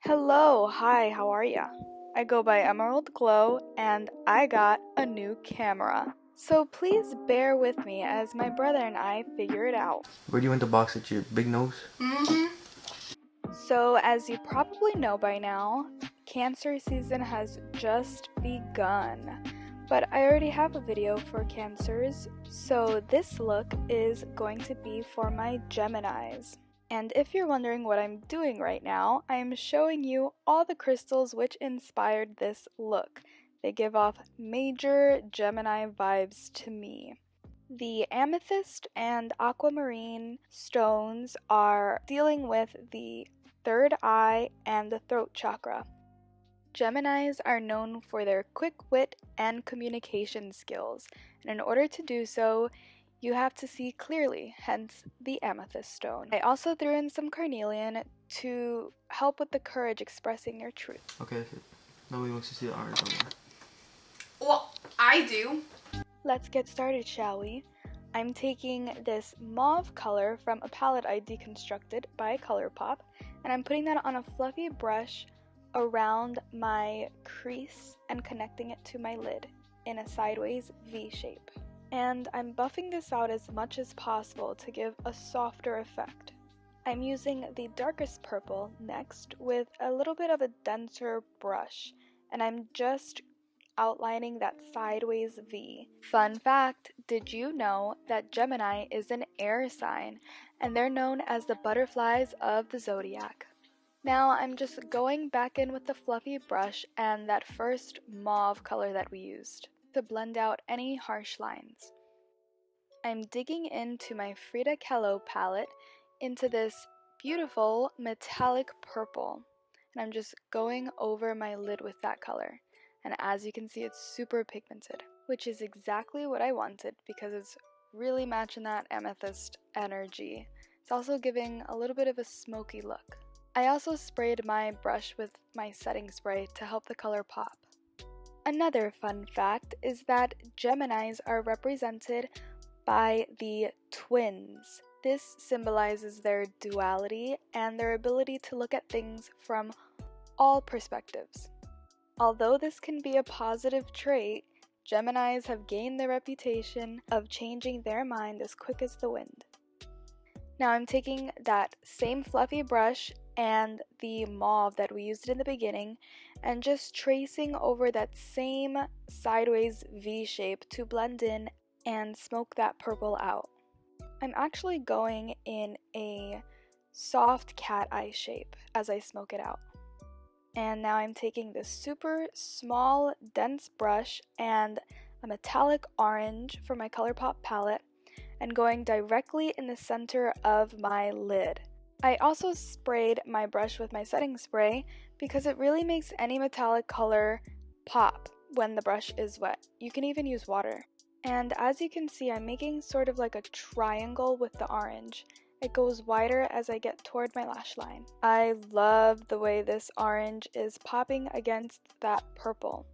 Hello, hi, how are ya? I go by Emerald Glow and I got a new camera. So please bear with me as my brother and I figure it out. Where do you want the box at your big nose? So as you probably know by now, Cancer season has just begun. But I already have a video for Cancers, so this look is going to be for my Geminis. And if you're wondering what I'm doing right now, I'm showing you all the crystals which inspired this look. They give off major Gemini vibes to me. The amethyst and aquamarine stones are dealing with the third eye and the throat chakra. Geminis are known for their quick wit and communication skills, and in order to do so, you have to see clearly, hence the amethyst stone. I also threw in some carnelian to help with the courage expressing your truth. Okay, that's it. Nobody wants to see the orange on there. Well, I do. Let's get started, shall we? I'm taking this mauve color from a palette I deconstructed by ColourPop, and I'm putting that on a fluffy brush around my crease and connecting it to my lid in a sideways V shape. And I'm buffing this out as much as possible to give a softer effect. I'm using the darkest purple next with a little bit of a denser brush, and I'm just outlining that sideways V. Fun fact, did you know that Gemini is an air sign, and they're known as the butterflies of the Zodiac? Now I'm just going back in with the fluffy brush and that first mauve color that we used to blend out any harsh lines. I'm digging into my Frida Kahlo palette into this beautiful metallic purple, and I'm just going over my lid with that color. And as you can see, it's super pigmented, which is exactly what I wanted because it's really matching that amethyst energy. It's also giving a little bit of a smoky look. I also sprayed my brush with my setting spray to help the color pop. Another fun fact is that Geminis are represented by the twins. This symbolizes their duality and their ability to look at things from all perspectives. Although this can be a positive trait, Geminis have gained the reputation of changing their mind as quick as the wind. Now I'm taking that same fluffy brush and the mauve that we used in the beginning and just tracing over that same sideways V shape to blend in and smoke that purple out. I'm actually going in a soft cat eye shape as I smoke it out. And now I'm taking this super small dense brush and a metallic orange from my ColourPop palette and going directly in the center of my lid. I also sprayed my brush with my setting spray because it really makes any metallic color pop when the brush is wet. You can even use water. And as you can see, I'm making sort of like a triangle with the orange. It goes wider as I get toward my lash line. I love the way this orange is popping against that purple.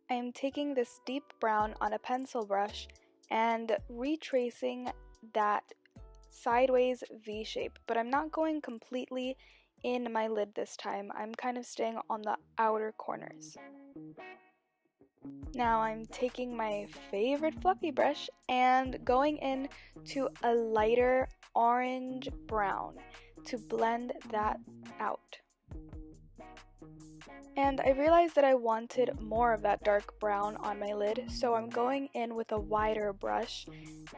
I am taking this deep brown on a pencil brush and retracing that sideways V shape, but I'm not going completely in my lid this time. I'm kind of staying on the outer corners. Now I'm taking my favorite fluffy brush and going in to a lighter orange brown to blend that out. And I realized that I wanted more of that dark brown on my lid, so I'm going in with a wider brush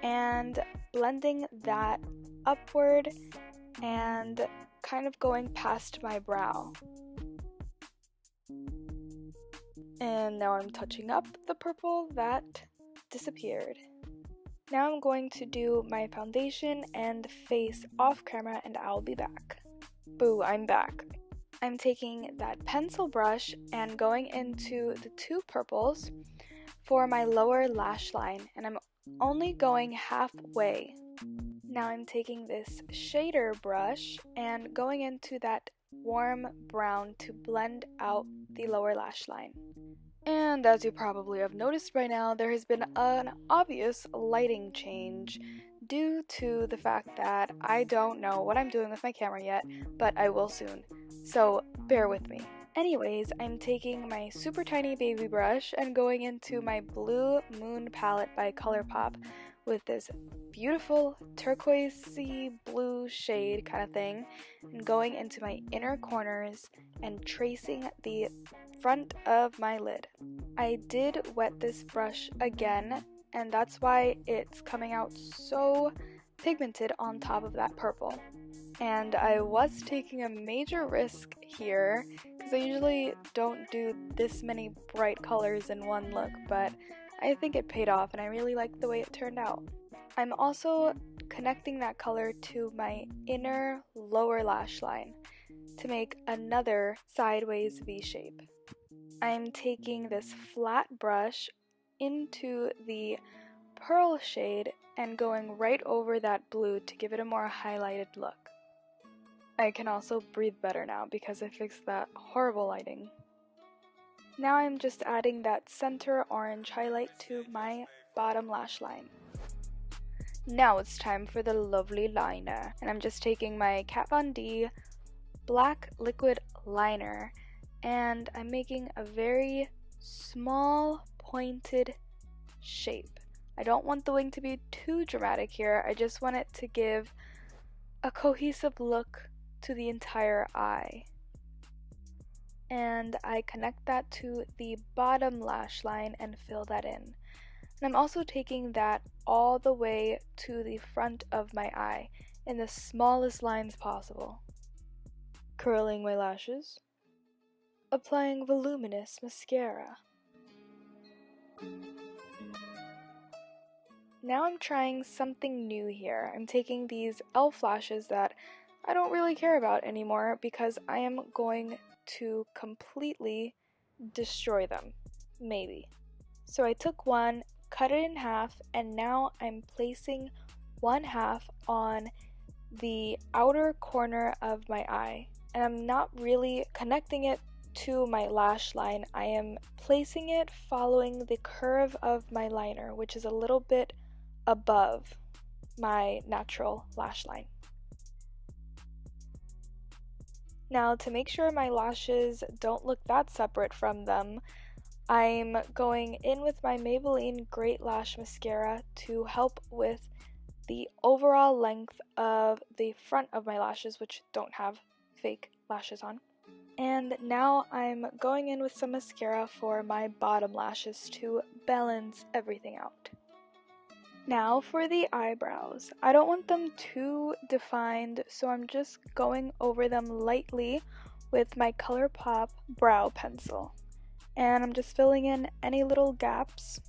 and blending that upward and kind of going past my brow. And now I'm touching up the purple that disappeared. Now I'm going to do my foundation and face off camera and I'll be back. Boo, I'm back. I'm taking that pencil brush and going into the two purples for my lower lash line, and I'm only going halfway. Now I'm taking this shader brush and going into that warm brown to blend out the lower lash line. And as you probably have noticed by now, there has been an obvious lighting change due to the fact that I don't know what I'm doing with my camera yet, but I will soon. so bear with me. Anyways, I'm taking my super tiny baby brush and going into my Blue Moon palette by ColourPop with this beautiful turquoisey blue shade kind of thing, and going into my inner corners and tracing the front of my lid. I did wet this brush again, and that's why it's coming out so pigmented on top of that purple. And I was taking a major risk here because I usually don't do this many bright colors in one look, but I think it paid off and I really like the way it turned out. I'm also connecting that color to my inner lower lash line to make another sideways V shape. I'm taking this flat brush into the pearl shade and going right over that blue to give it a more highlighted look. I can also breathe better now because I fixed that horrible lighting. Now I'm just adding that center orange highlight to my bottom lash line. Now it's time for the lovely liner, and I'm just taking my Kat Von D black liquid liner and I'm making a very small pointed shape. I don't want the wing to be too dramatic here, I just want it to give a cohesive look to the entire eye. And I connect that to the bottom lash line and fill that in. And I'm also taking that all the way to the front of my eye in the smallest lines possible. Curling my lashes. Applying voluminous mascara. Now I'm trying something new here. I'm taking these e.l.f. lashes that I don't really care about anymore because I am going to completely destroy them, maybe. So I took one, cut it in half, and now I'm placing one half on the outer corner of my eye. And I'm not really connecting it to my lash line, I am placing it following the curve of my liner, which is a little bit above my natural lash line. Now, to make sure my lashes don't look that separate from them, I'm going in with my Maybelline Great Lash Mascara to help with the overall length of the front of my lashes, which don't have fake lashes on. And now I'm going in with some mascara for my bottom lashes to balance everything out. Now for the eyebrows. I don't want them too defined, so I'm just going over them lightly with my ColourPop brow pencil. And I'm just filling in any little gaps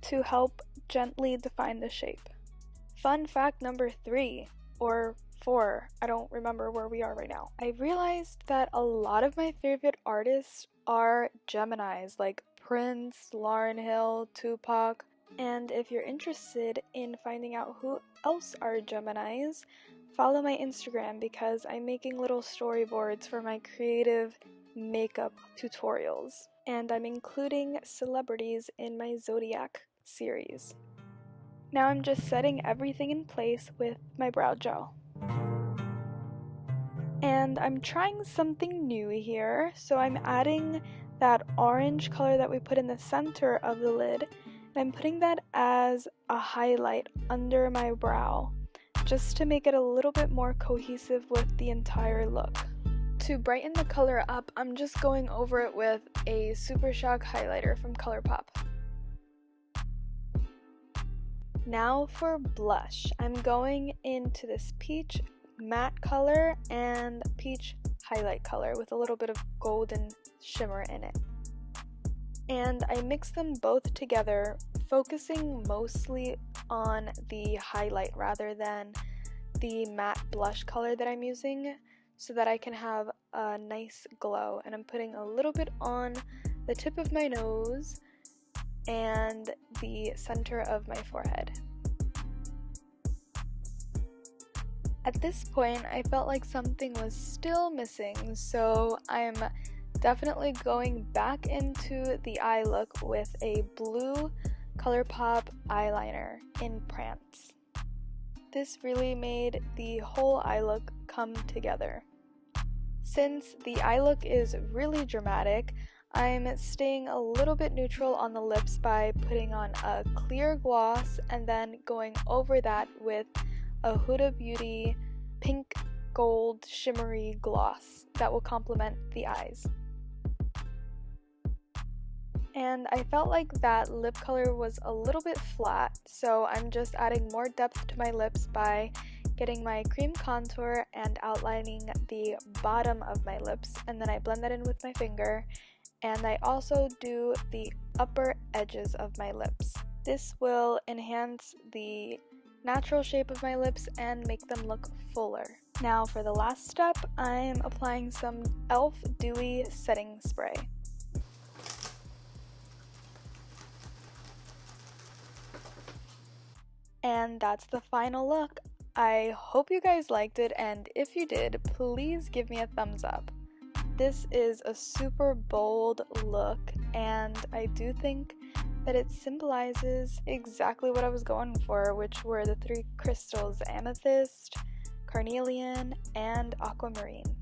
to help gently define the shape. Fun fact number 3, or 4, I don't remember where we are right now. I realized that a lot of my favorite artists are Geminis, like Prince, Lauryn Hill, Tupac. And if you're interested in finding out who else are Geminis, follow my Instagram because I'm making little storyboards for my creative makeup tutorials. And I'm including celebrities in my Zodiac series. Now I'm just setting everything in place with my brow gel. And I'm trying something new here, so I'm adding that orange color that we put in the center of the lid. I'm putting that as a highlight under my brow, just to make it a little bit more cohesive with the entire look. To brighten the color up, I'm just going over it with a Super Shock highlighter from ColourPop. Now for blush. I'm going into this peach matte color and peach highlight color with a little bit of golden shimmer in it. And I mix them both together, focusing mostly on the highlight rather than the matte blush color that I'm using, so that I can have a nice glow. And I'm putting a little bit on the tip of my nose and the center of my forehead. At this point, I felt like something was still missing, so I'm definitely going back into the eye look with a blue ColourPop eyeliner in Prance. This really made the whole eye look come together. Since the eye look is really dramatic, I'm staying a little bit neutral on the lips by putting on a clear gloss and then going over that with a Huda Beauty pink gold shimmery gloss that will complement the eyes. And I felt like that lip color was a little bit flat, so I'm just adding more depth to my lips by getting my cream contour and outlining the bottom of my lips, and then I blend that in with my finger, and I also do the upper edges of my lips. This will enhance the natural shape of my lips and make them look fuller. Now for the last step, I'm applying some e.l.f. Dewy Setting Spray. And that's the final look. I hope you guys liked it, and if you did, please give me a thumbs up. This is a super bold look, and I do think that it symbolizes exactly what I was going for, which were the three crystals: amethyst, carnelian, and aquamarine.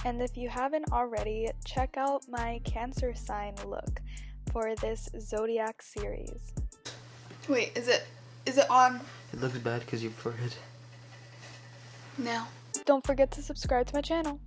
And if you haven't already, check out my Cancer sign look for this Zodiac series. Wait, is it on It looks bad because you farted. now? Don't forget to subscribe to my channel.